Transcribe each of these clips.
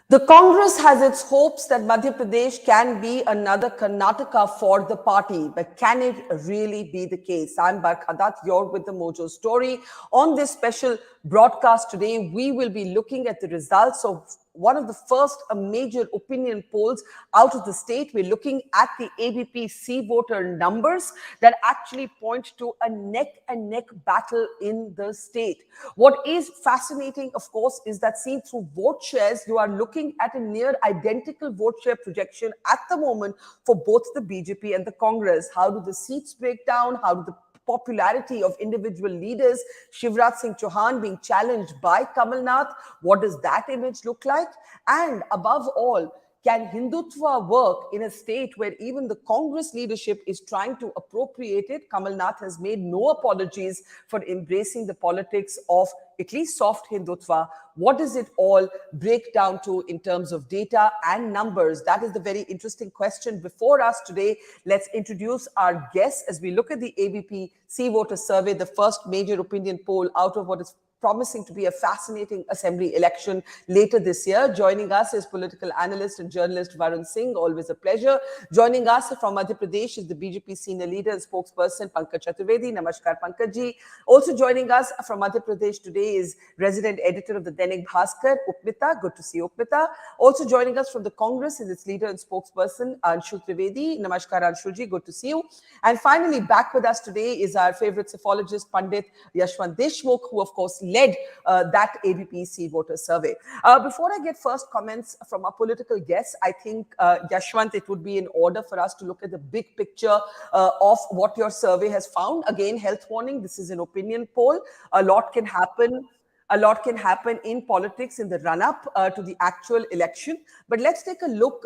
The Congress has its hopes that Madhya Pradesh can be another Karnataka for the party, but can it really be the case? I'm Barkha Dutt, you're with the Mojo story. On this special broadcast today, we will be looking at the results of one of the first major opinion polls out of the state. We're looking at the ABP C voter numbers that actually point to a neck-and-neck battle in the state. What is fascinating, of course, is that seen through vote shares, you are looking at a near identical vote share projection at the moment for both the BJP and the Congress. How do the seats break down? How do the popularity of individual leaders, Shivraj Singh Chouhan being challenged by Kamal Nath, what does that image look like? And above all, can Hindutva work in a state where even the Congress leadership is trying to appropriate it? Kamal Nath has made no apologies for embracing the politics of at least soft Hindutva. What does it all break down to in terms of data and numbers? That is the very interesting question before us today. Let's introduce our guests as we look at the ABP C voter survey, the first major opinion poll out of what is promising to be a fascinating assembly election later this year. Joining us is political analyst and journalist Varun Singh, always a pleasure. Joining us from Madhya Pradesh is the BJP senior leader and spokesperson Pankaj Chaturvedi. Namaskar, Pankaj ji. Also joining us from Madhya Pradesh today is resident editor of the Dainik Bhaskar, Upmita. Good to see you, Upmita. Also joining us from the Congress is its leader and spokesperson Anshul Trivedi. Namaskar, Anshul ji. Good to see you. And finally, back with us today is our favorite Psephologist, Pandit Yashwant Deshmukh, who of course led that ABP C voter survey. Before I get first comments from our political guests, I think, Yashwant, it would be in order for us to look at the big picture of what your survey has found. Again, health warning, this is an opinion poll. A lot can happen. A lot can happen in politics in the run-up to the actual election. But let's take a look.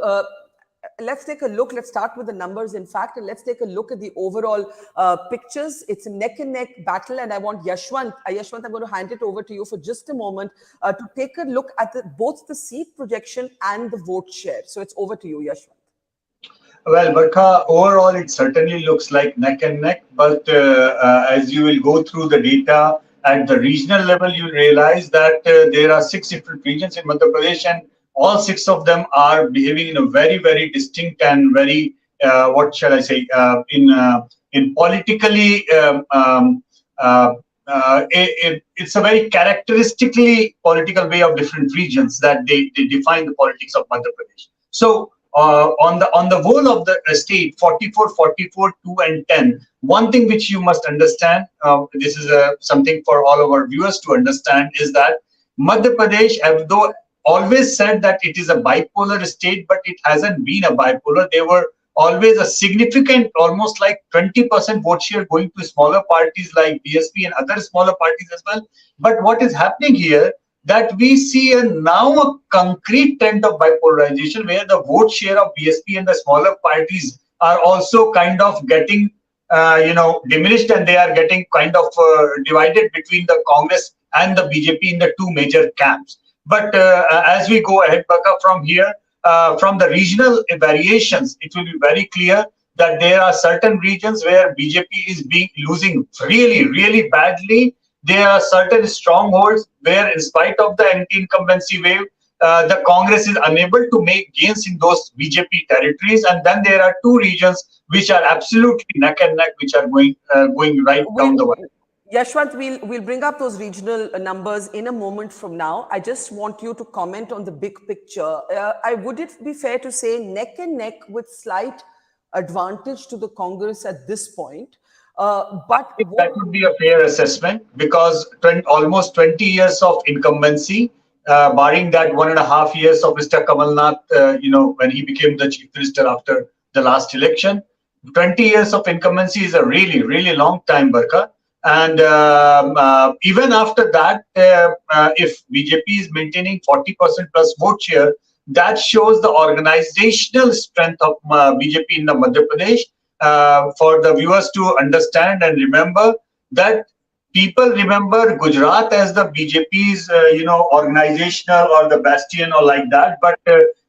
Let's start with the numbers, in fact, and let's take a look at the overall pictures. It's a neck-and-neck battle, and I want Yashwant, I'm going to hand it over to you for just a moment to take a look at both the seat projection and the vote share. So it's over to you, Yashwant. Well, Barkha, overall, it certainly looks like neck and neck, but as you will go through the data at the regional level, you realize that there are 6 different regions in Madhya Pradesh, and all 6 of them are behaving in a very, very distinct and very, what shall I say, in politically, it's a very characteristically political way of different regions that they define the politics of Madhya Pradesh. So on the whole of the state, 44, 44, 2 and 10, one thing which you must understand, this is something for all of our viewers to understand, is that Madhya Pradesh, although always said that it is a bipolar state, but it hasn't been a bipolar. There were always a significant, almost like 20% vote share going to smaller parties like BSP and other smaller parties as well. But what is happening here, that we see now a concrete trend of bipolarization where the vote share of BSP and the smaller parties are also kind of getting, diminished, and they are getting kind of divided between the Congress and the BJP in the 2 major camps. But as we go ahead, Barkha, from here, from the regional variations, it will be very clear that there are certain regions where BJP is losing really, really badly. There are certain strongholds where, in spite of the anti-incumbency wave, the Congress is unable to make gains in those BJP territories. And then there are 2 regions which are absolutely neck and neck, which are going right down the line. Yashwant, we'll bring up those regional numbers in a moment from now. I just want you to comment on the big picture. Would it be fair to say neck and neck with slight advantage to the Congress at this point? But that would be a fair assessment, because almost 20 years of incumbency, barring that 1.5 years of Mr. Kamal Nath, when he became the chief minister after the last election, 20 years of incumbency is a really, really long time, Barkha. And even after that, if BJP is maintaining 40% plus vote share, that shows the organizational strength of BJP in the Madhya Pradesh. For the viewers to understand and remember that people remember Gujarat as the BJP's, organizational or the bastion or like that. But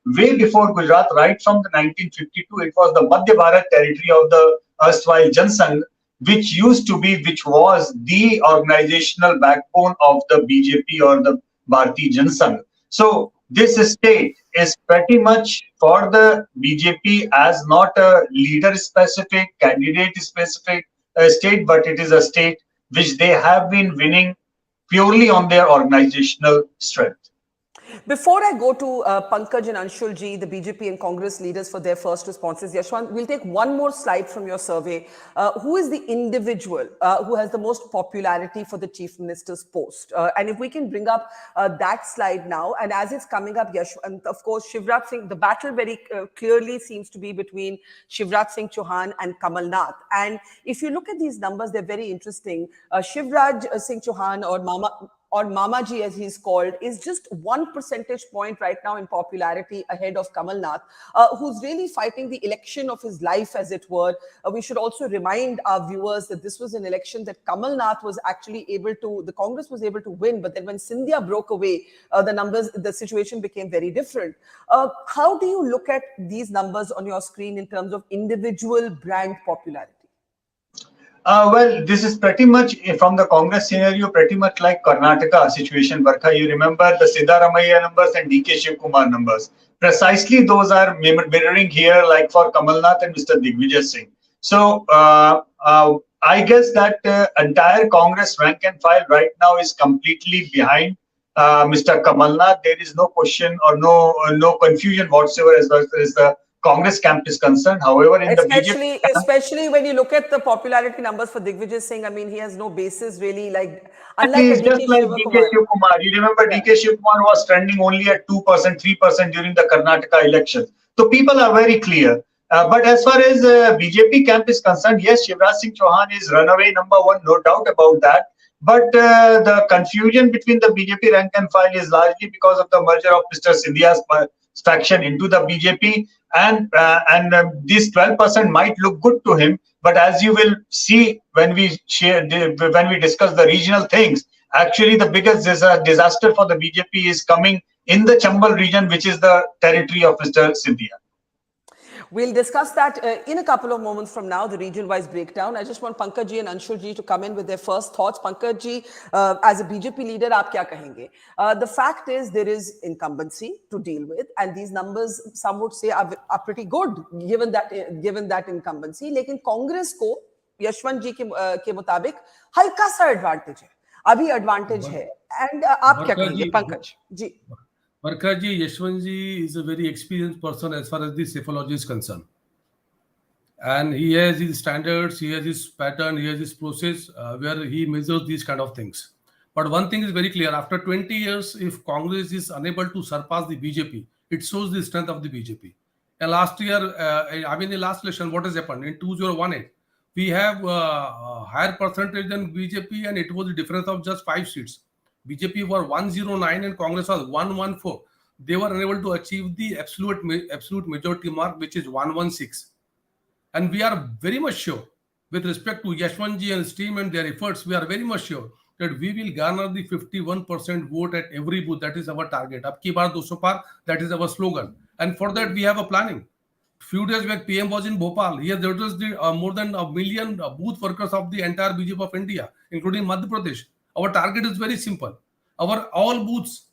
way before Gujarat, right from the 1952, it was the Madhya Bharat territory of the erstwhile Jansangh, which was the organizational backbone of the BJP or the Bharatiya Jansangh. So this state is pretty much for the BJP as not a leader specific, candidate specific state, but it is a state which they have been winning purely on their organizational strength. Before I go to Pankaj and Anshul ji, the BJP and Congress leaders for their first responses, Yashwant, we'll take one more slide from your survey. Who is the individual who has the most popularity for the Chief Minister's post? And if we can bring up that slide now, and as it's coming up, Yashwant, of course, Shivraj Singh, the battle very clearly seems to be between Shivraj Singh Chouhan and Kamal Nath. And if you look at these numbers, they're very interesting. Shivraj Singh Chouhan or Mamaji as he's called, is just 1 percentage point right now in popularity ahead of Kamal Nath, who's really fighting the election of his life, as it were. We should also remind our viewers that this was an election that Kamal Nath was actually the Congress was able to win, but then when Scindia broke away, the situation became very different. How do you look at these numbers on your screen in terms of individual brand popularity? Well, this is pretty much from the Congress scenario, pretty much like Karnataka situation, Barkha. You remember the Siddaramaiah numbers and DK Shivkumar numbers. Precisely those are mirroring here, like for Kamal Nath and Mr. Digvijay Singh. So I guess that entire Congress rank and file right now is completely behind Mr. Kamal Nath. There is no question or no confusion whatsoever as far as the Congress camp is concerned. However, in the BJP camp, especially when you look at the popularity numbers for Digvijay Singh, I mean, he has no basis really. Like, unlike he's just like DK Shivkumar. You remember DK Shivkumar was trending only at 2%, 3% during the Karnataka elections. So people are very clear. But as far as BJP camp is concerned, yes, Shivraj Singh Chouhan is runaway number one, no doubt about that. But the confusion between the BJP rank and file is largely because of the merger of Mr. Scindia's faction into the BJP, and this 12% might look good to him, but as you will see when we discuss the regional things, actually the biggest disaster for the BJP is coming in the Chambal region, which is the territory of Mr. Scindia. We'll discuss that in a couple of moments from now, the region-wise breakdown. I just want Pankaj ji and Anshul ji to come in with their first thoughts. Pankaj ji, as a BJP leader, aap kya kahenge? The fact is there is incumbency to deal with, and these numbers, some would say, are pretty good given that incumbency. Lekin Congress ko, Yashwant ji ke mutabik, halka sa advantage hai. Abhi advantage hai. And aap kya kahenge, Pankaj ji? Barkha ji, Yashwant ji is a very experienced person as far as the Psephologist is concerned. And he has his standards, he has his pattern, he has his process where he measures these kind of things. But one thing is very clear, after 20 years, if Congress is unable to surpass the BJP, it shows the strength of the BJP. And last year, in the last election, what has happened? In 2018, we have a higher percentage than BJP, and it was a difference of just 5 seats. BJP were 109 and Congress was 114. They were unable to achieve the absolute majority mark, which is 116. And we are very much sure, with respect to Yashwant ji and his team and their efforts, we are very much sure that we will garner the 51% vote at every booth. That is our target. Ab ki baar 200 par, that is our slogan. And for that, we have a planning. Few days back, PM was in Bhopal. He has addressed more than 1 million booth workers of the entire BJP of India, including Madhya Pradesh. Our target is very simple. Our all booths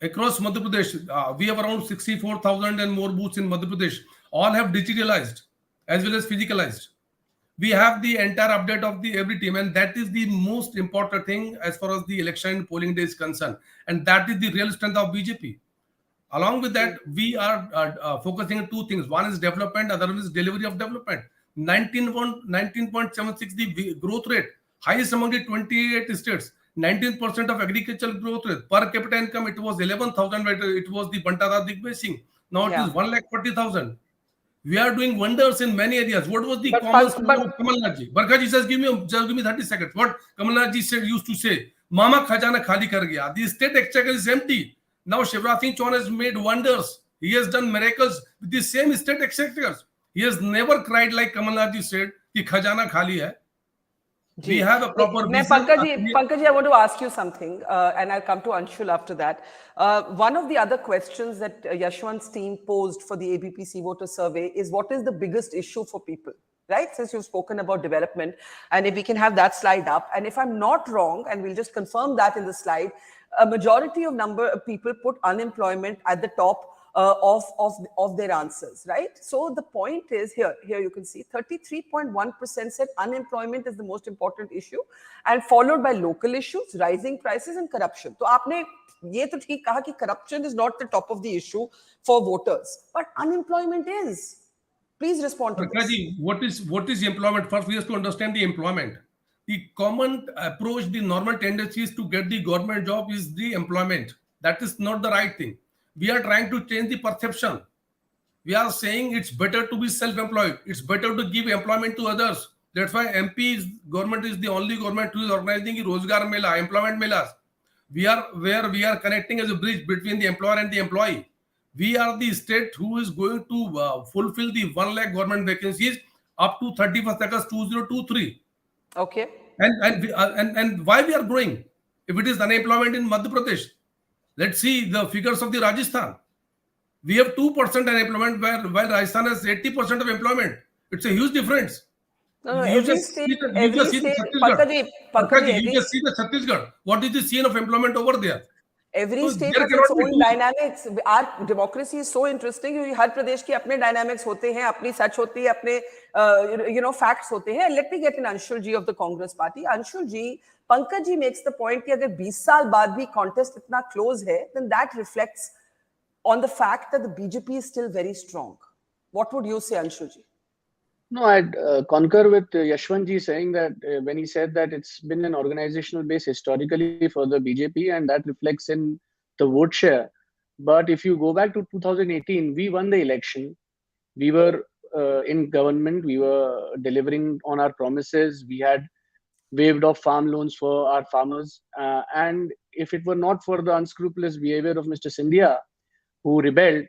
across Madhya Pradesh, we have around 64,000 and more booths in Madhya Pradesh. All have digitalized as well as physicalized. We have the entire update of every team, and that is the most important thing as far as the election and polling day is concerned. And that is the real strength of BJP. Along with that, we are focusing on 2 things. One is development, other one is delivery of development. 19.76 the growth rate, highest among the 28 states. 19% of agricultural growth rate. Per capita income, it was 11,000. It was the Bantara Digvijay Singh. Now it is 1,40,000. We are doing wonders in many areas. What was the common slogan of Kamal Nath ji? Barkha ji says, give me 30 seconds. What Kamal Nath ji used to say, Mama khajana khali kar gaya. The state exchequer is empty. Now Shivraj Singh Chouhan has made wonders. He has done miracles with the same state exchequers. He has never cried like Kamal Nath ji said, ki khajana khali hai. We have a proper Pankaj, I want to ask you something, and I'll come to Anshul after that. One of the other questions that Yashwant's team posed for the ABPC voter survey is, what is the biggest issue for people? Right? Since you've spoken about development, and if we can have that slide up. And if I'm not wrong, and we'll just confirm that in the slide, a majority of number of people put unemployment at the top of their answers, right? So the point is here you can see 33.1% said unemployment is the most important issue, and followed by local issues, rising prices, and corruption. So आपने ये तो ठीक कहा कि corruption is not the top of the issue for voters, but unemployment is. Please respond to this. What is employment? First, we have to understand the employment. The common approach, the normal tendency is to get the government job is the employment. That is not the right thing. We are trying to change the perception. We are saying it's better to be self-employed. It's better to give employment to others. That's why government is the only government who is organizing the Rozgar Mela, employment melas. We are connecting as a bridge between the employer and the employee. We are the state who is going to fulfill the 1 lakh government vacancies up to 31st August 2023. Okay. And why we are growing? If it is unemployment in Madhya Pradesh, let's see the figures of the Rajasthan. We have 2% unemployment, while Rajasthan has 80% of employment. It's a huge difference. No, You just see the Chhattisgarh. What is the scene of employment over there? Every state has its own dynamics. Our democracy is so interesting. हर प्रदेश की अपने dynamics होते हैं, अपनी सच होती है, अपने facts होते हैं. Let me get an Anshul ji of the Congress party. Anshul ji, Pankaj ji makes the point कि अगर 20 साल बाद भी contest इतना close है, then that reflects on the fact that the BJP is still very strong. What would you say, Anshul ji? No, I'd concur with Yashwant ji saying that when he said that it's been an organizational base historically for the BJP, and that reflects in the vote share. But if you go back to 2018, we won the election. We were in government. We were delivering on our promises. We had waived off farm loans for our farmers. And if it were not for the unscrupulous behavior of Mr. Scindia, who rebelled,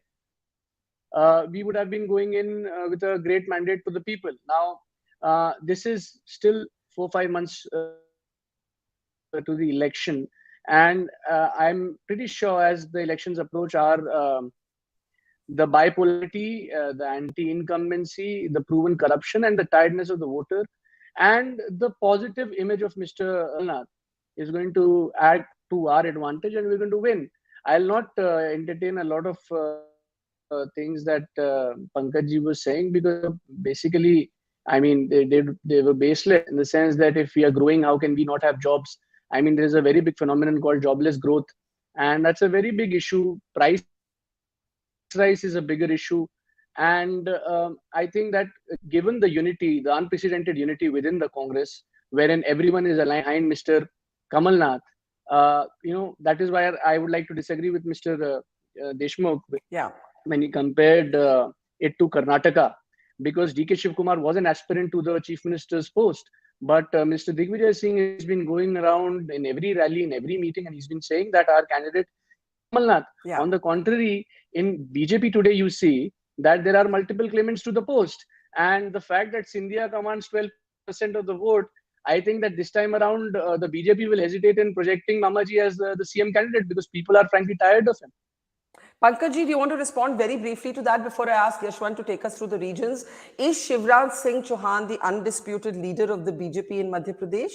we would have been going in with a great mandate to the people. Now, this is still 4-5 months to the election. And I'm pretty sure as the elections approach, the bipolarity, the anti-incumbency, the proven corruption, and the tiredness of the voter, and the positive image of Mr. Nath is going to add to our advantage, and we're going to win. I'll not entertain a lot of things that Pankaj ji was saying, because basically, I mean, they were baseless in the sense that if we are growing, how can we not have jobs? I mean, there is a very big phenomenon called jobless growth, and that's a very big issue. Price rise is a bigger issue. And I think that given the unity, the unprecedented unity within the Congress, wherein everyone is aligned behind Mr. Kamal Nath, that is why I would like to disagree with Mr. Deshmukh when he compared it to Karnataka, because D.K. Shivkumar was an aspirant to the Chief Minister's post. But Mr. Digvijay Singh has been going around in every rally, in every meeting, and he's been saying that our candidate, Kamal Nath. On the contrary, in BJP today, you see that there are multiple claimants to the post. And the fact that Scindia commands 12% of the vote, I think that this time around, the BJP will hesitate in projecting Mamaji as the CM candidate, because people are frankly tired of him. Pankaj ji, do you want to respond very briefly to that before I ask Yashwant to take us through the regions? Is Shivraj Singh Chouhan the undisputed leader of the BJP in Madhya Pradesh?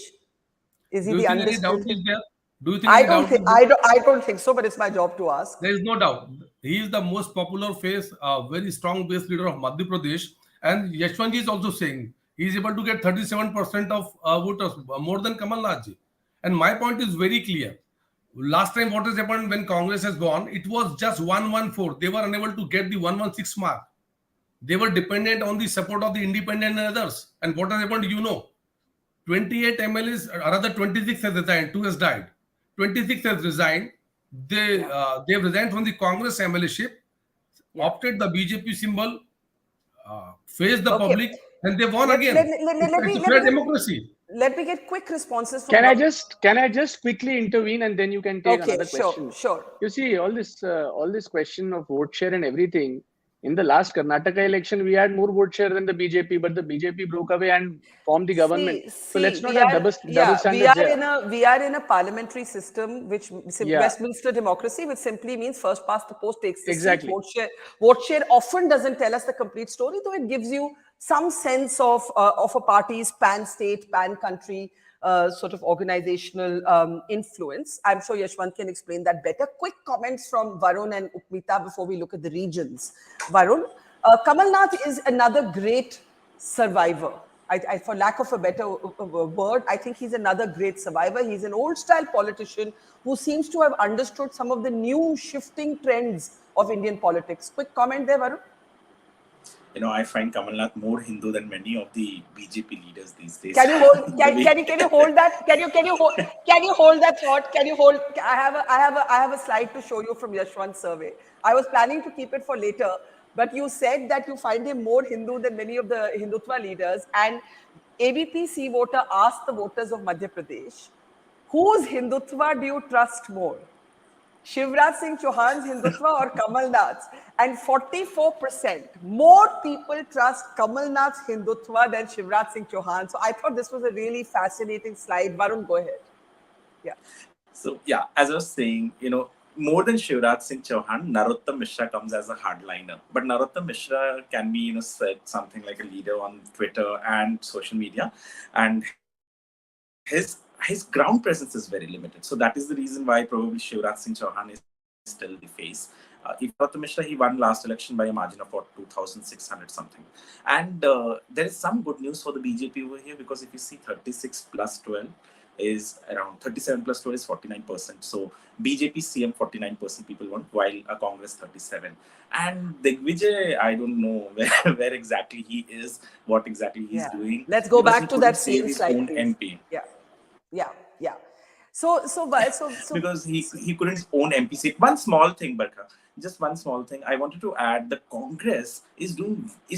Is he the undisputed? Do you think I don't think so, but it's my job to ask. There is no doubt. He is the most popular face, very strong base leader of Madhya Pradesh. And Yashwant ji is also saying he is able to get 37% of voters, more than Kamal Nath ji. And my point is very clear. Last time what has happened when Congress has gone, it was just 114. They were unable to get the 116 mark. They were dependent on the support of the independent and others. And what has happened, 28 MLAs, rather 26 has resigned, 2 has died. 26 has resigned. They have resigned from the Congress MLA-ship, opted the BJP symbol, faced the public, and they won again. It's a fair democracy. Let me get quick responses from. Can I just quickly intervene, and then you can take another question? Sure. You see, all this question of vote share and everything. In the last Karnataka election, we had more vote share than the BJP, but the BJP broke away and formed the government. So let's not have double standards there. We are in a parliamentary system, which Westminster democracy, which simply means first past the post takes the seat. Vote share often doesn't tell us the complete story, though it gives you some sense of a party's pan-state, pan-country sort of organizational influence. I'm sure Yashwant can explain that better. Quick comments from Varun and Upmita before we look at the regions. Varun, Kamal Nath is another great survivor. For lack of a better word, I think he's another great survivor. He's an old-style politician who seems to have understood some of the new shifting trends of Indian politics. Quick comment there, Varun. I find Kamal Nath more Hindu than many of the BJP leaders these days. Can you hold? Can you hold that? Can you hold that thought? Can you hold? I have a slide to show you from Yashwant's survey. I was planning to keep it for later, but you said that you find him more Hindu than many of the Hindutva leaders. And ABP C voter asked the voters of Madhya Pradesh, whose Hindutva do you trust more? Shivraj Singh Chouhan's Hindutva or Kamal Nath's? And 44% more people trust Kamal Nath's Hindutva than Shivraj Singh Chouhan. So I thought this was a really fascinating slide. Varun, go ahead. Yeah. So yeah, as I was saying, more than Shivraj Singh Chouhan, Narottam Mishra comes as a hardliner. But Narottam Mishra can be, said something like a leader on Twitter and social media, and his ground presence is very limited. So that is the reason why probably Shivraj Singh Chouhan is still the face. If Narottam Mishra, he won last election by a margin of about 2,600 something. And there is some good news for the BJP over here, because if you see 36 plus 12 is around 37 plus 12 is 49%. So BJP CM 49% people want, while a Congress 37. And Digvijay, I don't know where exactly he is, what exactly he's doing. Let's go back to that CM slide, MP. Yeah. So because he couldn't own MP seat. One small thing, Barkha. Just one small thing. I wanted to add, the Congress is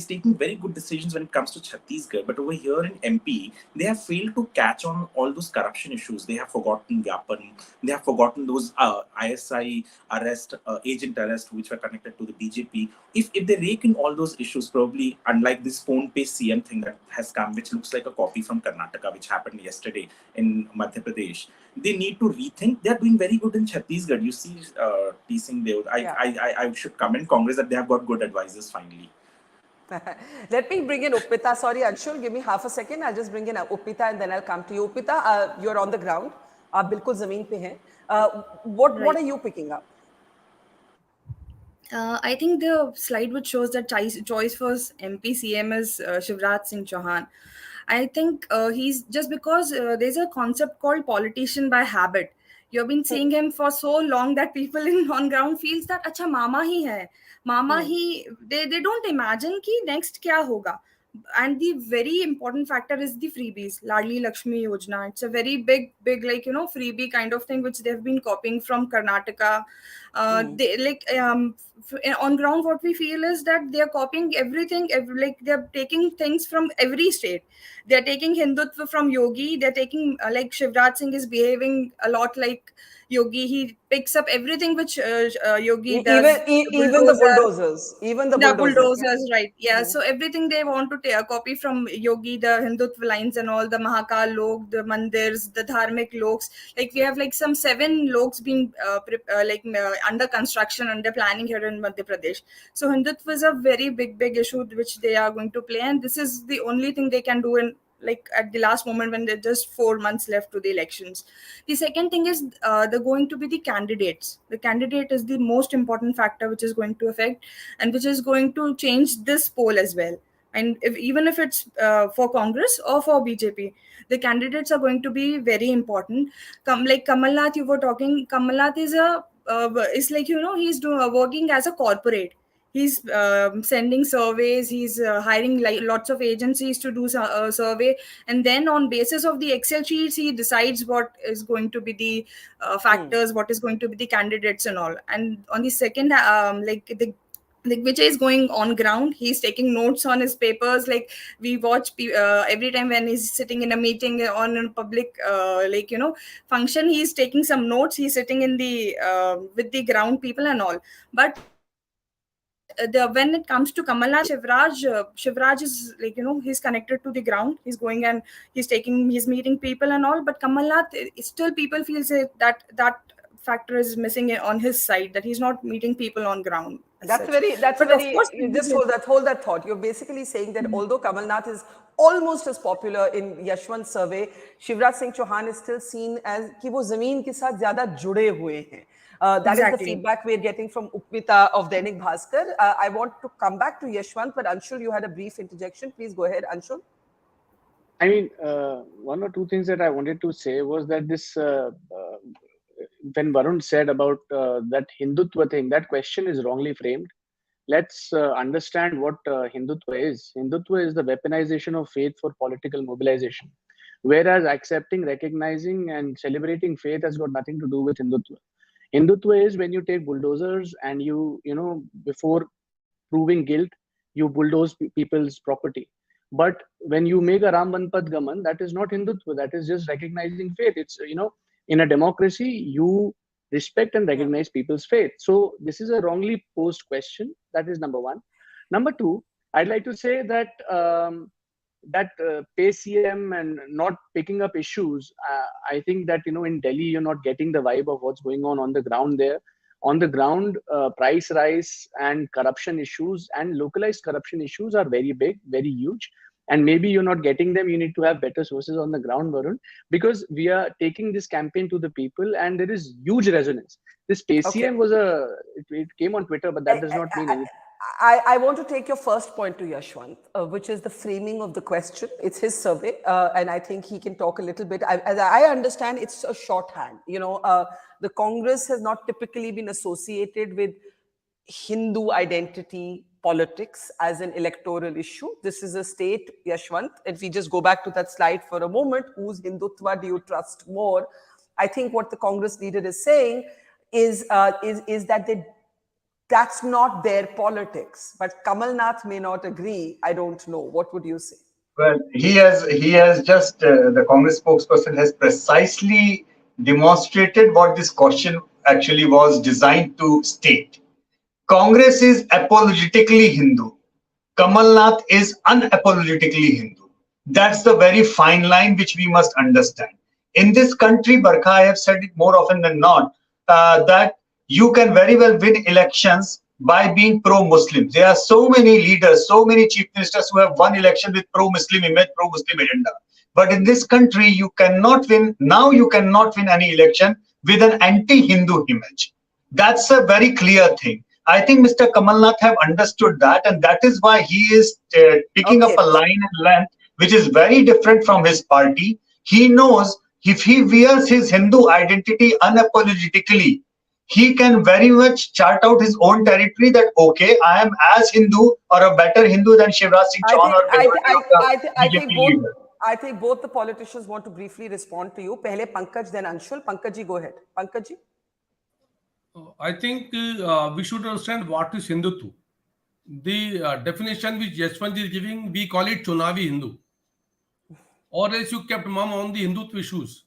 taking very good decisions when it comes to Chhattisgarh. But over here in MP, they have failed to catch on all those corruption issues. They have forgotten Vyapan. They have forgotten those ISI arrest, agent arrest, which were connected to the BJP. If they rake in all those issues, probably unlike this phone pay CM thing that has come, which looks like a copy from Karnataka, which happened yesterday in Madhya Pradesh, they need to rethink. They are doing very good in Chhattisgarh. You see, teasing there. I should commend Congress that they have got good advisors finally. Let me bring in Upmita. Sorry, Anshul, give me half a second. I'll just bring in Upmita and then I'll come to you. Upmita, you're on the ground. आप बिल्कुल ज़मीन पे हैं. What are you picking up? I think the slide which shows that choice for MP CM is Shivraj Singh Chouhan. I think he's just because there's a concept called politician by habit. You've been seeing him for so long that people on ground feels that acha mama hi hai. They don't imagine ki next kya hoga. And the very important factor is the freebies, Ladli Lakshmi Yojana. It's a very big freebie kind of thing which they've been copying from Karnataka. They on ground what we feel is that they're copying everything, they're taking things from every state. They're taking Hindutva from Yogi. They're taking like Shivraj Singh is behaving a lot like Yogi. He picks up everything which Yogi does. Even the bulldozers. Even the bulldozers. Right. Yeah. So everything they want to copy from Yogi, the Hindutva lines and all, the Mahakal Lok, the Mandirs, the Dharmic Loks. Like we have like some 7 Loks being under construction, under planning here in Madhya Pradesh. So Hindutva is a very big issue which they are going to play, and this is the only thing they can do in at the last moment when there's just 4 months left to the elections. The second thing is they're going to be the candidates. The candidate is the most important factor which is going to affect and which is going to change this poll as well. And even if it's for Congress or for BJP, the candidates are going to be very important. Like Kamal Nath, you were talking, Kamal Nath is he's working as a corporate. He's sending surveys. He's hiring lots of agencies to do a survey, and then on basis of the Excel sheets, he decides what is going to be the factors, what is going to be the candidates and all. And on the second, Vijay is going on ground. He's taking notes on his papers. Like we watch every time when he's sitting in a meeting on a public function, he's taking some notes. He's sitting in the with the ground people and all. But when it comes to Kamal Nath, Shivraj is he's connected to the ground. He's going and he's meeting people and all. But Kamal Nath, still people feel that factor is missing on his side, that he's not meeting people on ground. That's But of very, course, you just hold that thought. You're basically saying that although Kamal Nath is almost as popular in Yashwant survey, Shivraj Singh Chouhan is still seen as कि वो जमीन के साथ ज़्यादा जुड़े हुए हैं. That is the Exactly. feedback we're getting from Upmita of Dainik Bhaskar. I want to come back to Yashwant, but Anshul, you had a brief interjection. Please go ahead, Anshul. I mean, one or two things that I wanted to say was that this, when Varun said about that Hindutva thing, that question is wrongly framed. Let's understand what Hindutva is. Hindutva is the weaponization of faith for political mobilization, whereas accepting, recognizing, and celebrating faith has got nothing to do with Hindutva. Hindutva is when you take bulldozers and you know, before proving guilt, you bulldoze people's property. But when you make a Ram Banpad Gaman, that is not Hindutva. That is just recognizing faith. It's, you know, in a democracy, you respect and recognize people's faith. So this is a wrongly posed question. That is number one. Number two, I'd like to say that pay CM and not picking up issues, I think that, you know, in Delhi, you're not getting the vibe of what's going on the ground there. On the ground, price rise and corruption issues and localized corruption issues are very big, very huge. And maybe you're not getting them. You need to have better sources on the ground, Varun, because we are taking this campaign to the people and there is huge resonance. This PCM was it came on Twitter, but that does not mean anything. I want to take your first point to Yashwant, which is the framing of the question. It's his survey, and I think he can talk a little bit. As I understand, it's a shorthand. You know, the Congress has not typically been associated with Hindu identity politics as an electoral issue. This is a state, Yashwant. If we just go back to that slide for a moment, whose Hindutva do you trust more? I think what the Congress leader is saying is that that's not their politics. But Kamal Nath may not agree. I don't know. What would you say? Well, he has just, the Congress spokesperson has precisely demonstrated what this question actually was designed to state. Congress is apologetically Hindu. Kamal Nath is unapologetically Hindu. That's the very fine line which we must understand. In this country, Barkha, I have said it more often than not, that you can very well win elections by being pro-Muslim. There are so many leaders, so many chief ministers who have won election with pro-Muslim image, pro-Muslim agenda. But in this country, you cannot win, now you cannot win any election with an anti-Hindu image. That's a very clear thing. I think Mr. Kamal Nath have understood that, and that is why he is picking up a line and length which is very different from his party. He knows if he wears his Hindu identity unapologetically, he can very much chart out his own territory that, okay, I am as Hindu or a better Hindu than Shivraj Singh Chouhan I think both the politicians want to briefly respond to you. Pehle Pankaj, then Anshul. Pankaj ji, go ahead. Pankaj ji. I think we should understand what is Hindutva. The definition which Yashwant is giving, we call it Chunavi Hindu. Or else you kept mum on the Hindutva issues.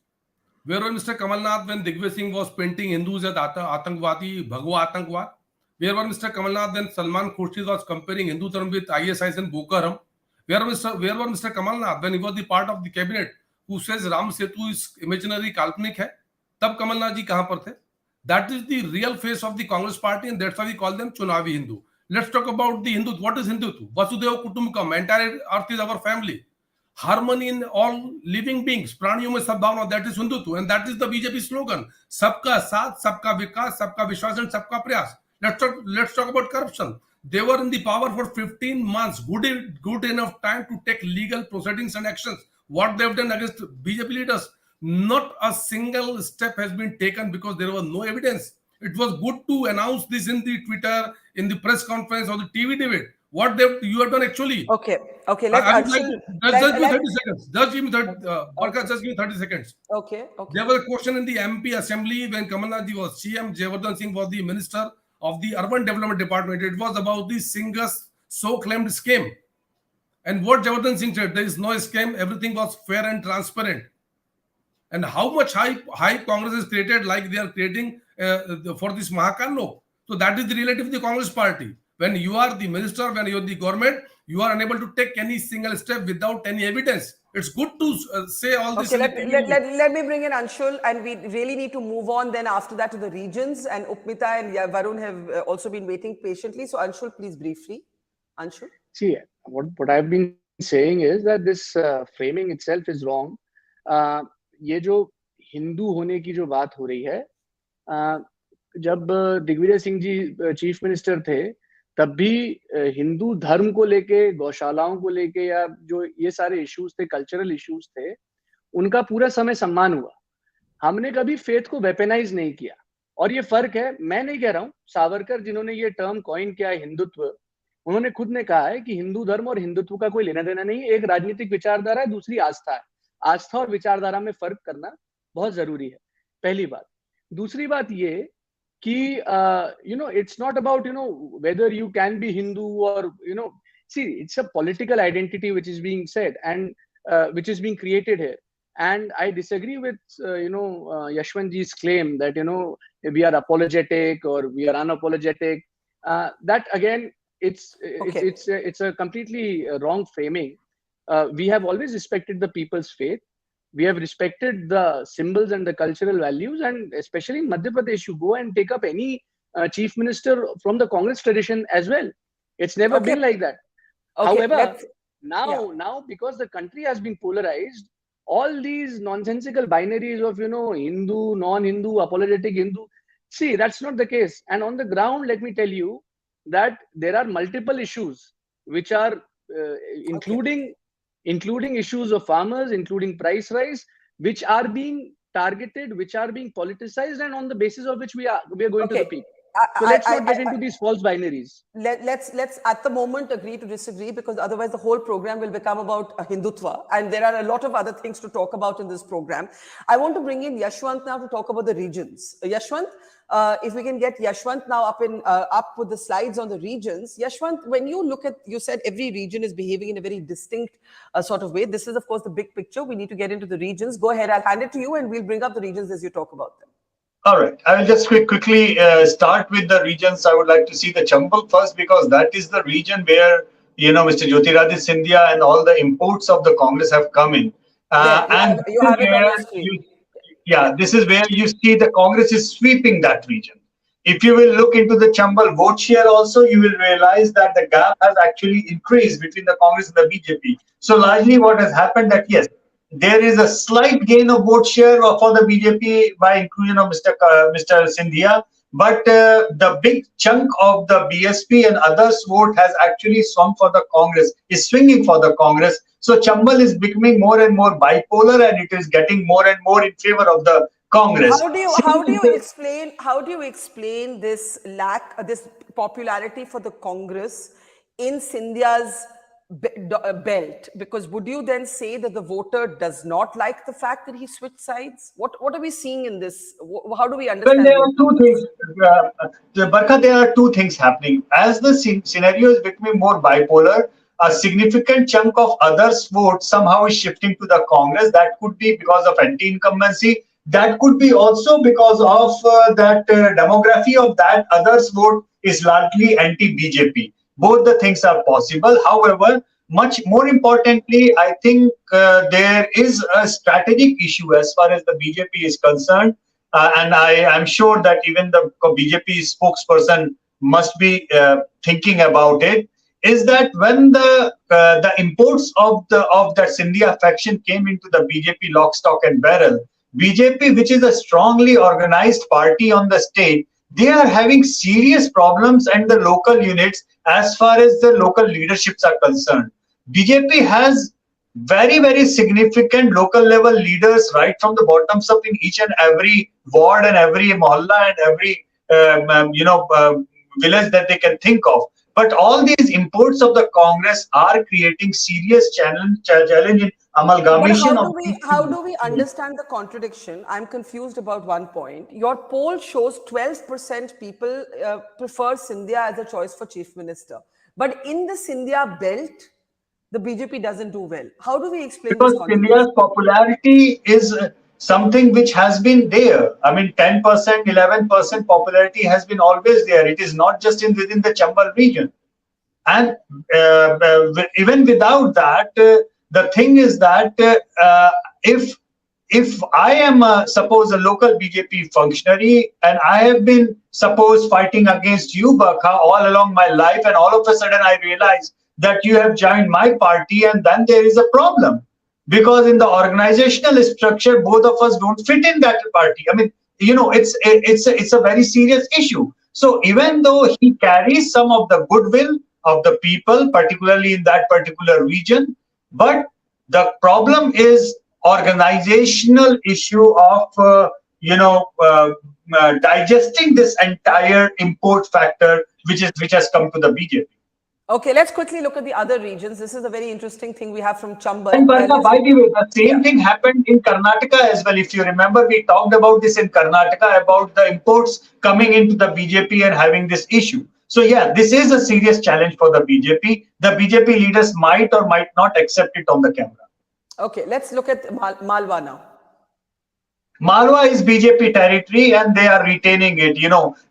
Where Mr. Kamal Nath, when Digvay Singh was painting Hindus as Atangwadi, Bhagwa Atangwad, where was Mr. Kamal Nath when Salman Khurshid was comparing Hindu Dharma with ISIS and Boko Haram? Where was Mr. Kamal Nath when he was the part of the cabinet who says Ram Setu is imaginary, kalpanik hai? Tab Kamal Nath ji kahan par the? That is the real face of the Congress party, and that's why we call them Chunavi Hindu. Let's talk about the Hindu. What is Hindutva? Vasudeva Kutumbakam, entire earth is our family. Harmony in all living beings. Praniyo mein sabhavna, that is Hindutva, and that is the BJP slogan. Sabka saath, sabka vikas, sabka vishwas, and sabka prayas. Let's talk about corruption. They were in the power for 15 months, good enough time to take legal proceedings and actions. What they have done against BJP leaders, not a single step has been taken because there was no evidence. It was good to announce this in the Twitter, in the press conference or the TV debate. What you have done actually? Okay. Let's just give me 30 seconds. Just give me 30 seconds. Okay. There was a question in the MP Assembly when Kamal Nath was CM, Jayavardhan Singh was the Minister of the Urban Development Department. It was about the Singh's so-claimed scheme. And what Jayavardhan Singh said, there is no scheme, everything was fair and transparent. And how much hype Congress has created, like they are creating for this Mahakal Lok. So that is the reality of the Congress party. When you are the minister, when you are the government, you are unable to take any single step without any evidence. It's good to say all this. Okay, let me bring in Anshul, and we really need to move on then after that to the regions, and Upmita and Varun have also been waiting patiently. So Anshul, please briefly. Anshul? See, what I've been saying is that this framing itself is wrong. ये जो हिंदू होने की जो बात हो रही है, जब दिग्विजय सिंह जी चीफ मिनिस्टर थे, तब भी हिंदू धर्म को लेके, गौशालाओं को लेके, या जो ये सारे इश्यूज थे, कल्चरल इश्यूज थे, उनका पूरा समय सम्मान हुआ. हमने कभी फेथ को वेपनाइज नहीं किया. और ये फर्क है, मैं नहीं कह रहा हूं, सावरकर जिन्होंने ये टर्म कॉइन किया है हिंदुत्व, उन्होंने खुद ने कहा है कि हिंदू धर्म और हिंदुत्व का कोई लेना देना नहीं. एक राजनीतिक विचारधारा है, दूसरी आस्था है. आस्था और विचारधारा में फर्क करना बहुत जरूरी है, पहली बात. दूसरी बात ये कि it's not about whether you can be Hindu or see, it's a political identity which is being said and which is being created here. And I disagree with Yashwant ji's claim that we are apologetic or we are unapologetic. That again, it's a completely wrong framing. We have always respected the people's faith. We have respected the symbols and the cultural values, and especially in Madhya Pradesh, you go and take up any chief minister from the Congress tradition as well. It's never been like that. However, now because the country has been polarized, all these nonsensical binaries of Hindu, non-Hindu, apologetic Hindu, see, that's not the case. And on the ground, let me tell you that there are multiple issues which are including issues of farmers, including price rise, which are being targeted, which are being politicized, and on the basis of which we are going to the peak. So let's not get into these false binaries. Let's at the moment agree to disagree, because otherwise the whole program will become about Hindutva, and there are a lot of other things to talk about in this program. I want to bring in Yashwant now to talk about the regions. Yashwant, if we can get Yashwant now up with the slides on the regions. Yashwant, when you look at, you said every region is behaving in a very distinct sort of way. This is, of course, the big picture. We need to get into the regions. Go ahead. I'll hand it to you, and we'll bring up the regions as you talk about them. All right. I will just quickly start with the regions. I would like to see the Chambal first, because that is the region where, Mr. Jyotiraditya Scindia and all the imports of the Congress have come in. This is where you see the Congress is sweeping that region. If you will look into the Chambal vote share also, you will realize that the gap has actually increased between the Congress and the BJP. So largely what has happened that, yes, there is a slight gain of vote share for the BJP by inclusion of Mr. Scindia, but the big chunk of the BSP and others vote has actually swung for the Congress, is swinging for the Congress. So Chambal is becoming more and more bipolar, and it is getting more and more in favor of the Congress. How do you explain this this popularity for the Congress in Scindia's belt? Because would you then say that the voter does not like the fact that he switched sides? What are we seeing in this? How do we understand? Well, there are two things. Barkha, there are two things happening. As the scenario is becoming more bipolar, a significant chunk of others' vote somehow is shifting to the Congress. That could be because of anti-incumbency. That could be also because of that demography of that others' vote is largely anti-BJP. Both the things are possible. However, much more importantly, I think there is a strategic issue as far as the BJP is concerned. And I am sure that even the BJP spokesperson must be thinking about it, is that when the imports of that Scindia faction came into the BJP lock, stock and barrel, BJP, which is a strongly organized party on the state, they are having serious problems and the local units as far as the local leaderships are concerned. BJP has very, very significant local level leaders right from the bottoms up in each and every ward and every mohalla and every village that they can think of. But all these imports of the Congress are creating serious challenge in amalgamation. How do we understand the contradiction? I'm confused about one point. Your poll shows 12% people prefer Scindia as a choice for chief minister. But in the Scindia belt, the BJP doesn't do well. How do we explain this? Because Scindia's popularity is something which has been there. I mean, 10%, 11% popularity has been always there. It is not just within the Chambal region. And even without that, the thing is that if I am suppose a local BJP functionary and I have been suppose fighting against you, Barkha, all along my life, and all of a sudden I realize that you have joined my party, and then there is a problem, because in the organizational structure both of us don't fit in that party. I mean, it's a very serious issue. So even though he carries some of the goodwill of the people, particularly in that particular region, but the problem is organizational issue of digesting this entire import factor which has come to the BJP. Okay, let's quickly look at the other regions. This is a very interesting thing we have from Chambal. And by the way, the same thing happened in Karnataka as well. If you remember, we talked about this in Karnataka, about the imports coming into the BJP and having this issue. So yeah, this is a serious challenge for the BJP. The BJP leaders might or might not accept it on the camera. Okay, let's look at Malwa now. Malwa is BJP territory and they are retaining it.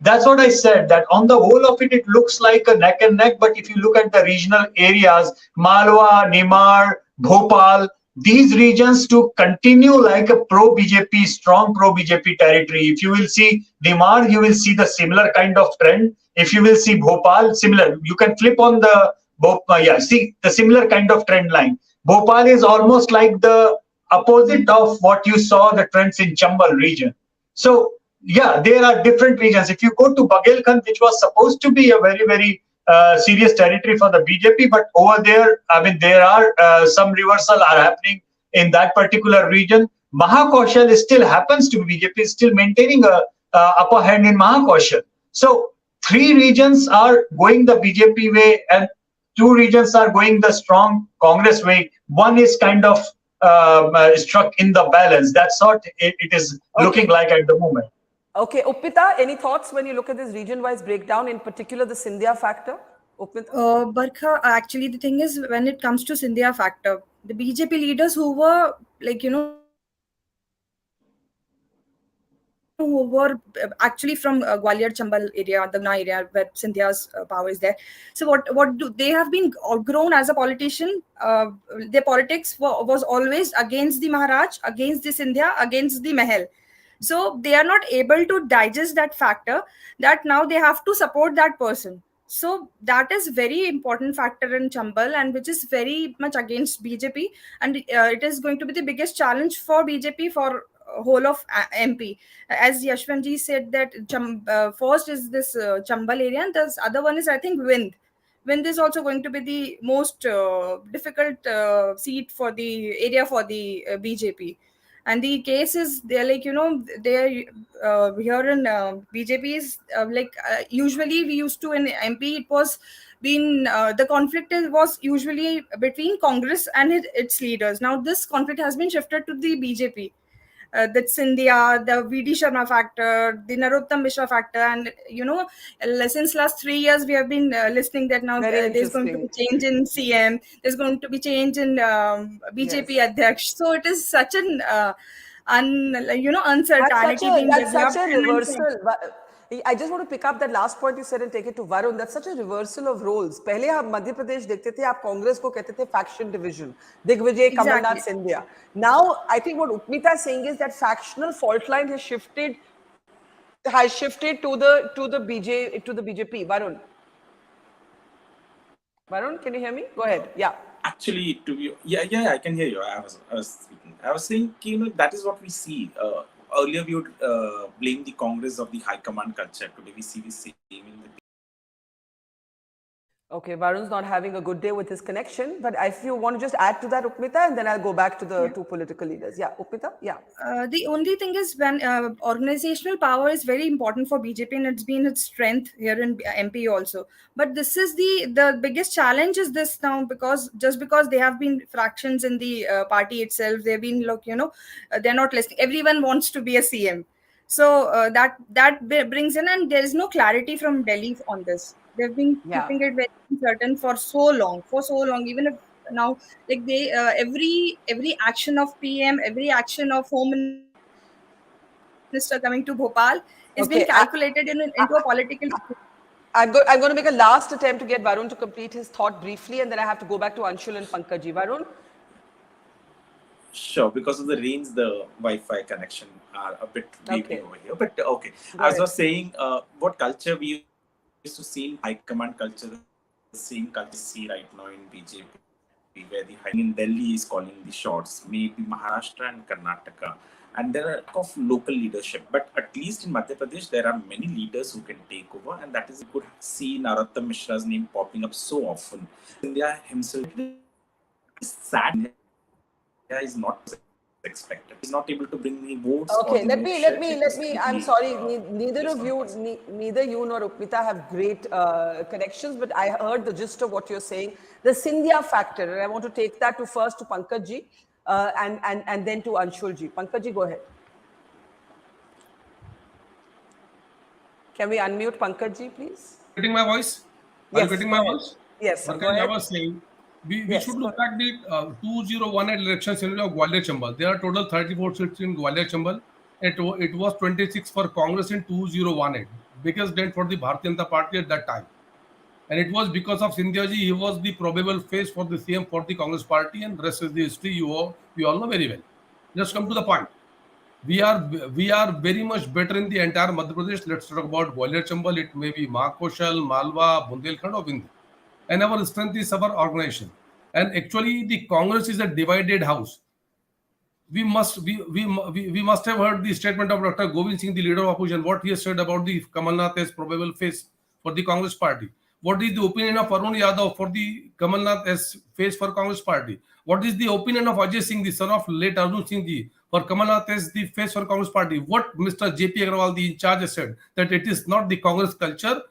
That's what I said, that on the whole of it, it looks like a neck and neck. But if you look at the regional areas, Malwa, Nimar, Bhopal, these regions to continue like a pro-BJP, strong pro-BJP territory. If you will see Nimar, you will see the similar kind of trend. If you will see Bhopal, similar. You can flip on the see the similar kind of trend line. Bhopal is almost like the opposite of what you saw the trends in Chambal region. So yeah, there are different regions. If you go to Bagelkhand, which was supposed to be a very, very serious territory for the BJP, but over there, I mean, there are some reversal are happening in that particular region. Mahakaushal still happens to be BJP, is still maintaining a upper hand in Mahakaushal. So 3 regions are going the BJP way and 2 regions are going the strong Congress way. One is kind of struck in the balance. That's what it is looking like at the moment. Okay, Upmita, any thoughts when you look at this region-wise breakdown, in particular the Scindia factor? Upmita? Barkha, actually the thing is, when it comes to Scindia factor, the BJP leaders who were who were actually from Gwalior, Chambal area, the Guna area where Scindia's power is there. So what do they have been grown as a politician? Their politics was always against the Maharaj, against the Scindia, against the Mahal. So they are not able to digest that factor, that now they have to support that person. So that is very important factor in Chambal, and which is very much against BJP, and it is going to be the biggest challenge for BJP for whole of MP. As Yashwant ji said, that first is this Chambal area, and the other one is, I think, Vind. Vind is also going to be the most difficult seat for the area for the BJP. And the case is, they're they're here in BJP is usually we used to in MP, it was been the conflict was usually between Congress and its leaders. Now this conflict has been shifted to the BJP. That's India, the VD Sharma factor, the Narottam Mishra factor, and since last 3 years we have been listening that now there's going to be change in CM, there's going to be change in BJP Adhyaksh. So it is such an uncertainty. That's such a reversal. I just want to pick up that last point you said and take it to Varun. That's such a reversal of roles. पहले आप मध्य प्रदेश देखते थे, आप कांग्रेस को कहते थे faction division, Digvijay, Kamalnath, Scindia. Now, I think what Upmita is saying is that factional fault line has shifted to the BJP. Varun, can you hear me? Go ahead. Yeah. Actually, I can hear you. I was speaking. I was saying, that is what we see. Earlier, we would blame the Congress of the high command culture. Today, we see the same in the. Okay, Varun's not having a good day with his connection, but if you want to just add to that, Upmita, and then I'll go back to the 2 political leaders. Yeah, Upmita? Yeah. The only thing is, when organizational power is very important for BJP, and it's been its strength here in MP also. But this is the biggest challenge is this now, because they have been fractions in the party itself, they've been they're not listening. Everyone wants to be a CM. So that brings in, and there is no clarity from Delhi on this. They've been keeping it very uncertain for so long. Even if now, they every action of PM, every action of Home Minister coming to Bhopal is being calculated into a political. I'm going to make a last attempt to get Varun to complete his thought briefly, and then I have to go back to Anshul and Pankaj. Varun? Sure, because of the range, the Wi-Fi connection are a bit wavy over here. But okay, as I was saying, what culture we used to see in high command culture, the same culture we see right now in BJP, where the high in Delhi is calling the shots, maybe Maharashtra and Karnataka, and there are of local leadership. But at least in Madhya Pradesh, there are many leaders who can take over, and that is you could see Narottam Mishra's name popping up so often. India himself is sad. Is not expected. He's not able to bring me votes. Okay, let me. I'm sorry, neither you nor Upmita have great connections, but I heard the gist of what you're saying. The Scindia factor, and I want to take that to first to Pankaj ji, and then to Anshul ji. Pankaj ji, go ahead. Can we unmute Pankaj ji, please? Getting my voice? Are you getting my voice? Yes. I was saying, we should look at the 2018 election scenario of Gwalior Chambal. There are total 34 seats in Gwalior Chambal. It was 26 for Congress in 2018. Biggest dent for the Bharatiya Janata Party at that time. And it was because of Scindia ji. He was the probable face for the CM for the Congress Party, and rest is the history. You all know very well. Just come to the point. We are very much better in the entire Madhya Pradesh. Let's talk about Gwalior Chambal. It may be Mahakoshal, Malwa, Bundelkhand or Vindhya. And our strength is our organization. And actually, the Congress is a divided house. We must have heard the statement of Dr. Govind Singh, the leader of opposition, what he has said about the Kamalnath as probable face for the Congress Party. What is the opinion of Varun Yadav for the Kamalnath as face for Congress Party? What is the opinion of Ajay Singh, the son of late Arjun Singh ji, for Kamalnath as the face for Congress Party? What Mr. J.P. Agarwal, the in charge, has said, that it is not the Congress culture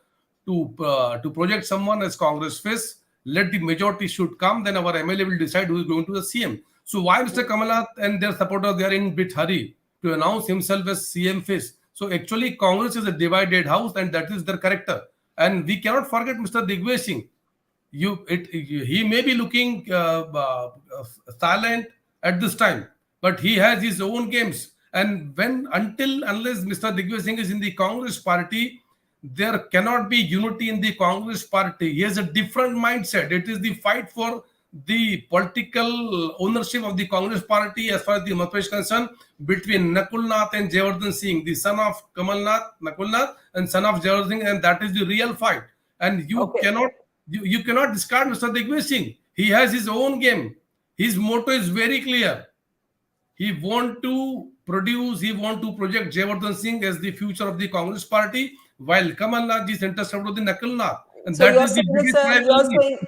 to project someone as Congress face. Let the majority should come, then our MLA will decide who is going to the CM. So why Mr. Kamalnath and their supporters, they are in bit hurry to announce himself as CM face? So actually Congress is a divided house, and that is their character. And we cannot forget Mr. Digvej Singh. He may be looking silent at this time, but he has his own games. And unless Mr. Digvej Singh is in the Congress Party, there cannot be unity in the Congress Party. He has a different mindset. It is the fight for the political ownership of the Congress Party as far as the Madhya Pradesh is concerned, between Nakul Nath and Jayawardhan Singh, the son of Nakul Nath and son of Jayawardhan Singh, and that is the real fight. And you cannot discard Mr. Digvej Singh. He has his own game. His motto is very clear. He want to project Jayawardhan Singh as the future of the Congress Party, while Kamal Nath is interested in the Nakul Nath. And so that is the biggest rivalry,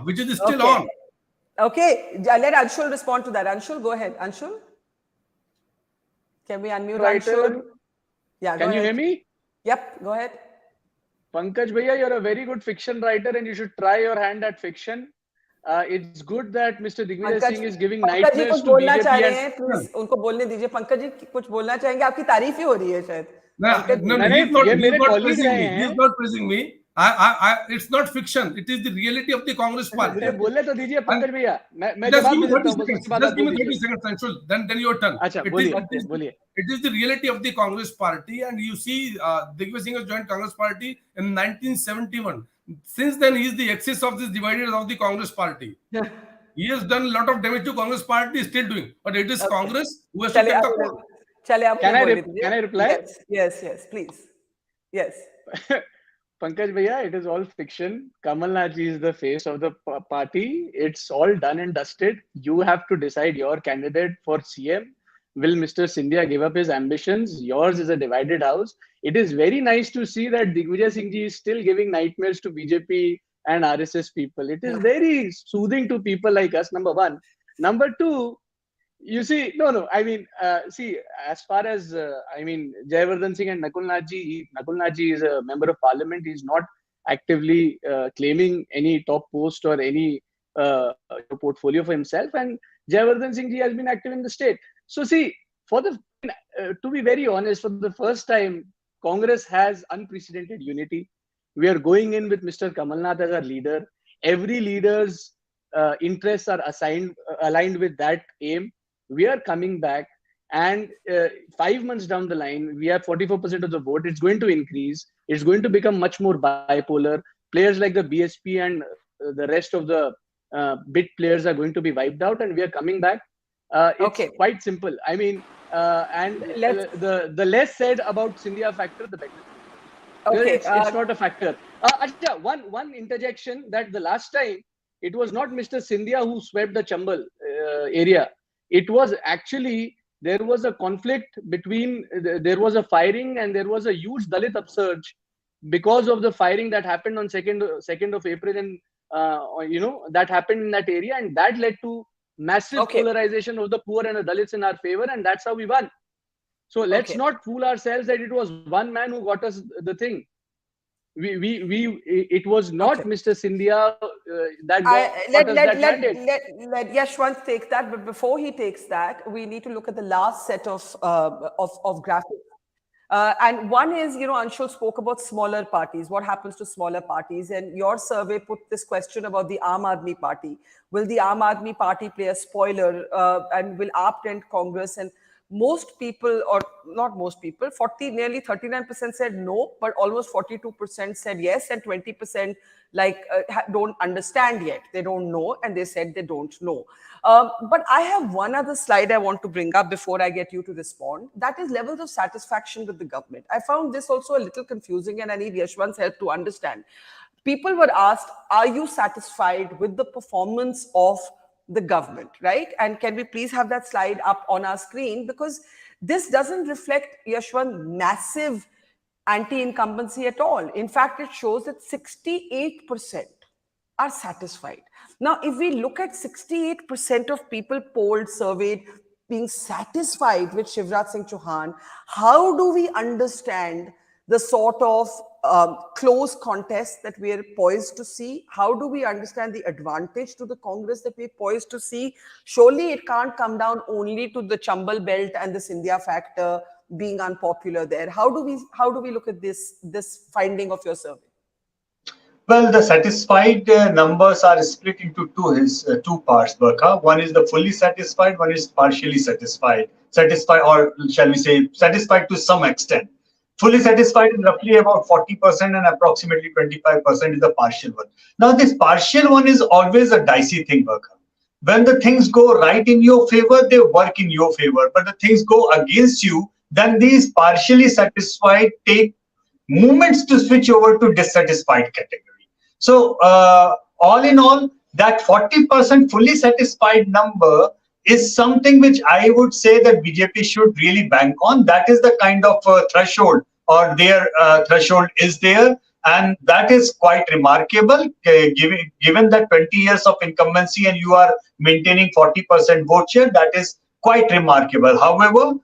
which is still on. Okay, let Anshul respond to that. Anshul, go ahead. Anshul? Can we unmute Anshul? Yeah, Can you hear me? Yep, go ahead. Pankaj Bhaiya, you're a very good fiction writer and you should try your hand at fiction. It's good that Mr. Digvij Singh is giving nightmares to BJP. Please, उनको बोलने दीजिए. पंकज जी कुछ बोलना चाहेंगे? आपकी तारीफ ही हो रही है शायद. He's not praising me. It's not fiction. It is the reality of the Congress Party. बोलने तो दीजिए पंकज भैया. Just give me 30 seconds. Just give me 30 seconds, Anshul. Then your turn. It is the reality of the Congress Party, and you see, Digvij Singh has joined Congress Party in 1971. Since then, he is the axis of this divided of the Congress Party. He has done a lot of damage to Congress Party, still doing. But it is Congress who has to take the call. Can I reply? Yes, please. Yes. Pankaj Bhaiya, it is all fiction. Kamal Nath is the face of the party. It's all done and dusted. You have to decide your candidate for CM. Will Mr. Scindia give up his ambitions? Yours is a divided house. It is very nice to see that Digvij Singh ji is still giving nightmares to BJP and RSS people. It is very soothing to people like us, number one. Number two, you see, see, as far as, Jayawardhan Singh and Nakul Nath ji is a member of parliament. He is not actively claiming any top post or any portfolio for himself. And Jayawardhan Singh ji has been active in the state. So see, to be very honest, for the first time, Congress has unprecedented unity. We are going in with Mr. Kamal Nath as our leader. Every leader's interests are aligned with that aim. We are coming back, and 5 months down the line, we have 44% of the vote. It's going to increase. It's going to become much more bipolar. Players like the BSP and the rest of the bit players are going to be wiped out, and we are coming back. It's quite simple. I mean, and the less said about Scindia factor, the better. It's not a factor. Achha, one interjection that the last time it was not Mr. Scindia who swept the Chambal area. It was actually, there was a conflict between, there was a firing and there was a huge Dalit upsurge because of the firing that happened on 2nd of April, and that happened in that area, and that led to massive polarization of the poor and the Dalits in our favor, and that's how we won. So let's not fool ourselves that it was one man who got us the thing. It was not Mr. Scindia that got us that mandate. Let Yashwant take that, but before he takes that, we need to look at the last set of graphics. And one is, Anshul spoke about smaller parties. What happens to smaller parties? And your survey put this question about the Aam Aadmi Party. Will the Aam Aadmi Party play a spoiler and will AAP end Congress? And most people, or not most people, nearly 39% said no, but almost 42% said yes, and 20% don't understand yet. They don't know, and they said they don't know. But I have one other slide I want to bring up before I get you to respond. That is levels of satisfaction with the government. I found this also a little confusing, and I need Yashwant's help to understand. People were asked, are you satisfied with the performance of the government, right? And can we please have that slide up on our screen? Because this doesn't reflect, Yashwant, massive anti-incumbency at all. In fact, it shows that 68% are satisfied. Now, if we look at 68% of people polled, surveyed, being satisfied with Shivraj Singh Chouhan, how do we understand the sort of close contest that we are poised to see? How do we understand the advantage to the Congress that we're poised to see? Surely it can't come down only to the Chambal belt and the Scindia factor being unpopular there. How do we look at this finding of your survey? Well, the satisfied numbers are split into two parts, Barkha. One is the fully satisfied, one is partially satisfied. Satisfied, or shall we say, satisfied to some extent. Fully satisfied is roughly about 40% and approximately 25% is the partial one. Now, this partial one is always a dicey thing, Barkha. When the things go right in your favor, they work in your favor. But the things go against you, then these partially satisfied take moments to switch over to dissatisfied category. So, all in all, that 40% fully satisfied number is something which I would say that BJP should really bank on. That is the kind of threshold, or their threshold is there. And that is quite remarkable, given that 20 years of incumbency and you are maintaining 40% vote share. That is quite remarkable. However,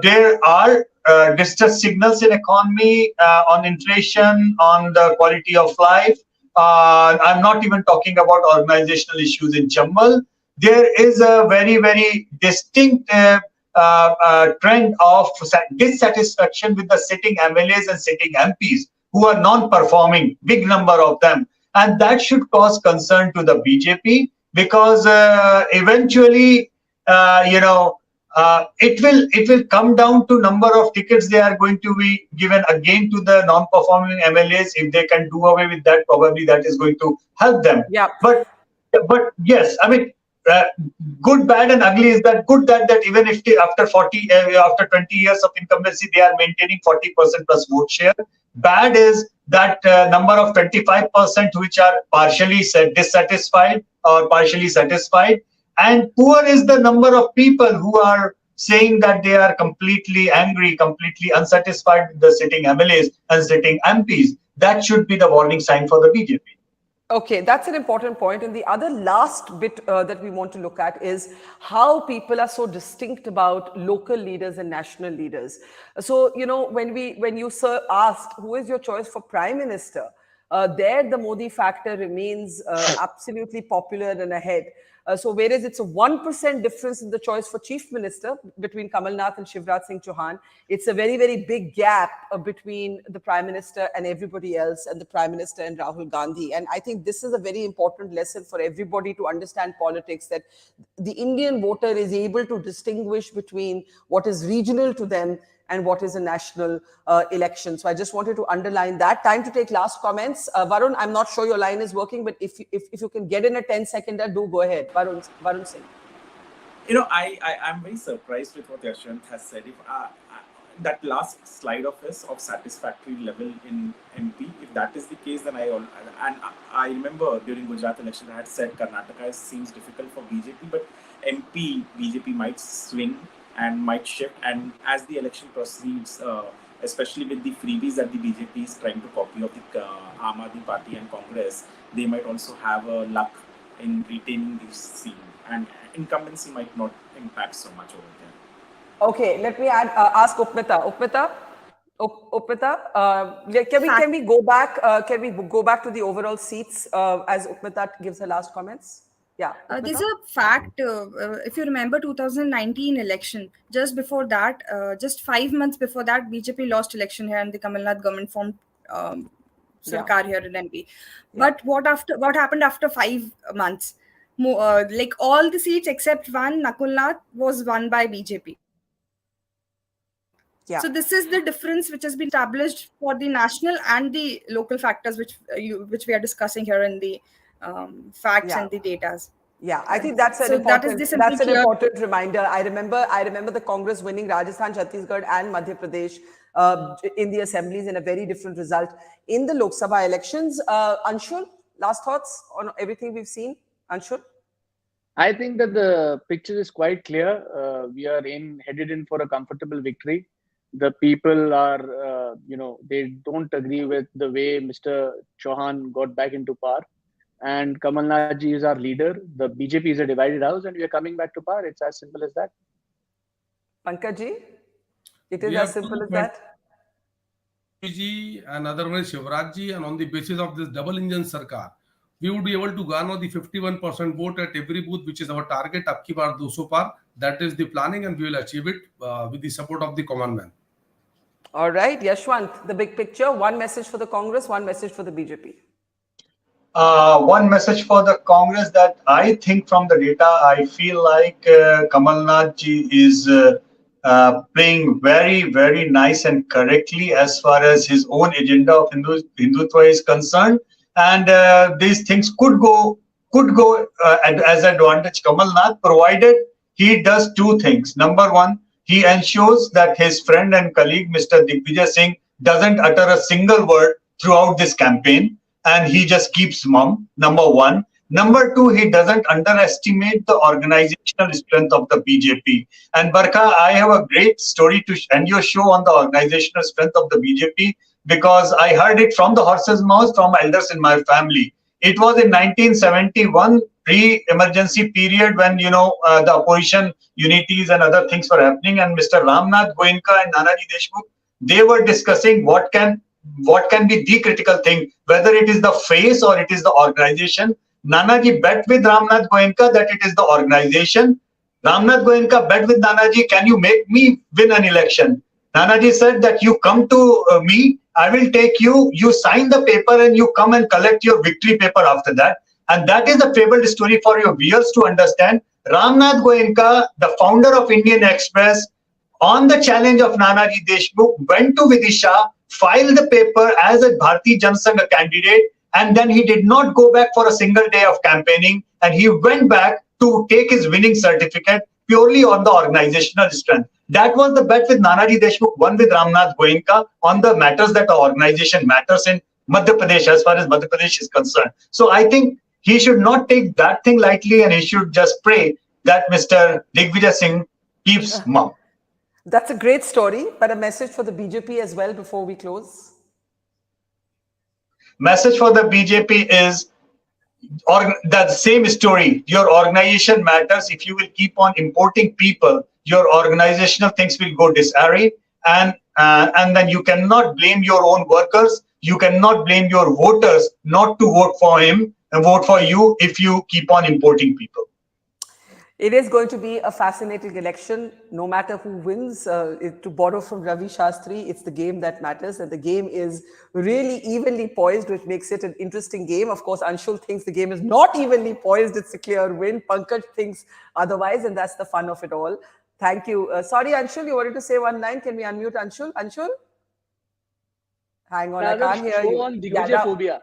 there are distress signals in economy, on inflation, on the quality of life. I'm not even talking about organizational issues in Chambal. There is a very, very distinct trend of dissatisfaction with the sitting MLAs and sitting MPs who are non-performing, big number of them. And that should cause concern to the BJP, because eventually, it will come down to number of tickets they are going to be given again to the non-performing MLAs. If they can do away with that, probably that is going to help them. Yeah. But yes, I mean, good, bad, and ugly is that good that even if after 20 years of incumbency they are maintaining 40% plus vote share. Bad is that number of 25% which are partially dissatisfied or partially satisfied. And poor is the number of people who are saying that they are completely angry, completely unsatisfied with the sitting MLAs and sitting MPs. That should be the warning sign for the BJP. Okay, that's an important point. And the other last bit that we want to look at is how people are so distinct about local leaders and national leaders. So, when you asked who is your choice for Prime Minister, there the Modi factor remains absolutely popular and ahead. So whereas it's a 1% difference in the choice for Chief Minister between Kamal Nath and Shivraj Singh Chouhan, it's a very, very big gap between the Prime Minister and everybody else, and the Prime Minister and Rahul Gandhi. And I think this is a very important lesson for everybody to understand politics, that the Indian voter is able to distinguish between what is regional to them and what is a national election. So I just wanted to underline that. Time to take last comments. Varun, I'm not sure your line is working, but if you can get in a 10-seconder, do go ahead. Varun Singh. I'm very surprised with what Yashwant has said. If that last slide of his of satisfactory level in MP, if that is the case, then I remember during Gujarat election I had said Karnataka seems difficult for BJP, but MP BJP might swing and might shift, and as the election proceeds, especially with the freebies that the BJP is trying to copy of the Aam Aadmi Party and Congress, they might also have a luck in retaining the seat, and incumbency might not impact so much over there. Okay, let me ask Upmita. Upmita, can we go back? Can we go back to the overall seats as Upmita gives her last comments? Yeah. There's a fact. If you remember 2019 election, just before that, just 5 months before that, BJP lost election here and the Kamalnath government formed Sarkar here in MP. But what happened after 5 months? Like all the seats except one, Nakulnath, was won by BJP. Yeah. So this is the difference which has been established for the national and the local factors which we are discussing here in the facts and the data. Yeah, I think that's an important reminder. I remember the Congress winning Rajasthan, Chhattisgarh, and Madhya Pradesh in the assemblies in a very different result in the Lok Sabha elections. Anshul, last thoughts on everything we've seen? Anshul? I think that the picture is quite clear. We are headed in for a comfortable victory. The people are, they don't agree with the way Mr. Chauhan got back into power. And Kamal Nath ji is our leader. The BJP is a divided house and we are coming back to power. It's as simple as that. Pankaj ji, it is as simple as that. Ji and other one is Shivraj ji, and on the basis of this double engine Sarkar, we would be able to garner the 51% vote at every booth, which is our target, Abki Baar 200 par. That is the planning and we will achieve it with the support of the common man. All right, Yashwant, the big picture, one message for the Congress, one message for the BJP. One message for the Congress that I think from the data, I feel like Kamal Nath ji is playing very, very nice and correctly as far as his own agenda of Hindutva is concerned. And these things could go as advantage Kamal Nath, provided he does two things. Number one, he ensures that his friend and colleague, Mr. Digvijay Singh, doesn't utter a single word throughout this campaign, and he just keeps mum, number one. Number two, he doesn't underestimate the organizational strength of the BJP. And Barkha, I have a great story to end your show on the organizational strength of the BJP, because I heard it from the horse's mouth from elders in my family. It was in 1971, pre-emergency period, when the opposition unities and other things were happening, and Mr. Ramnath Goenka and Nanaji Deshmukh, they were discussing what can be the critical thing, whether it is the face or it is the organization. Nanaji bet with Ramnath Goenka that it is the organization. Ramnath Goenka bet with Nanaji, can you make me win an election? Nanaji said that you come to me, I will take you, you sign the paper and you come and collect your victory paper after that. And that is the fabled story for your viewers to understand. Ramnath Goenka, the founder of Indian Express, on the challenge of Nanaji Deshmukh, went to Vidisha, filed the paper as a Bharatiya Janata Sangh candidate, and then he did not go back for a single day of campaigning, and he went back to take his winning certificate purely on the organizational strength. That was the bet with Nanaji Deshmukh, won with Ramnath Goenka on the matters that the organization matters in Madhya Pradesh, as far as Madhya Pradesh is concerned. So I think he should not take that thing lightly, and he should just pray that Mr. Digvijay Singh keeps mum. That's a great story, but a message for the BJP as well before we close. Message for the BJP is the same story. Your organization matters. If you will keep on importing people, your organizational things will go disarray, and then you cannot blame your own workers. You cannot blame your voters not to vote for him and vote for you if you keep on importing people. It is going to be a fascinating election, no matter who wins. To borrow from Ravi Shastri, it's the game that matters, and the game is really evenly poised, which makes it an interesting game. Of course, Anshul thinks the game is not evenly poised. It's a clear win. Pankaj thinks otherwise, and that's the fun of it all. Thank you. Sorry, Anshul, you wanted to say one line. Can we unmute Anshul? Anshul? Hang on, I can't hear you. On Digvijay phobia.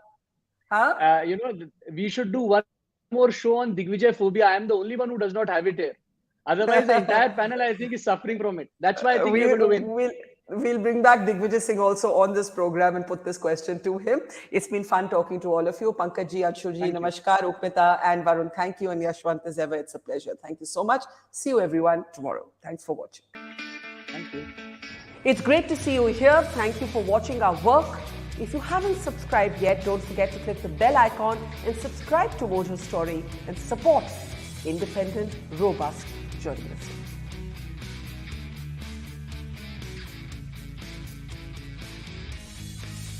Huh? We should do one more show on Digvijay phobia. I am the only one who does not have it here. Otherwise, the entire panel, I think, is suffering from it. That's why I think we're going to win. We'll bring back Digvijay Singh also on this program and put this question to him. It's been fun talking to all of you. Pankaj ji, Anshul ji, Namaskar, Upmita and Varun. Thank you. And Yashwant, as ever, it's a pleasure. Thank you so much. See you everyone tomorrow. Thanks for watching. Thank you. It's great to see you here. Thank you for watching our work. If you haven't subscribed yet, don't forget to click the bell icon and subscribe to Mojo Story and support independent, robust journalism.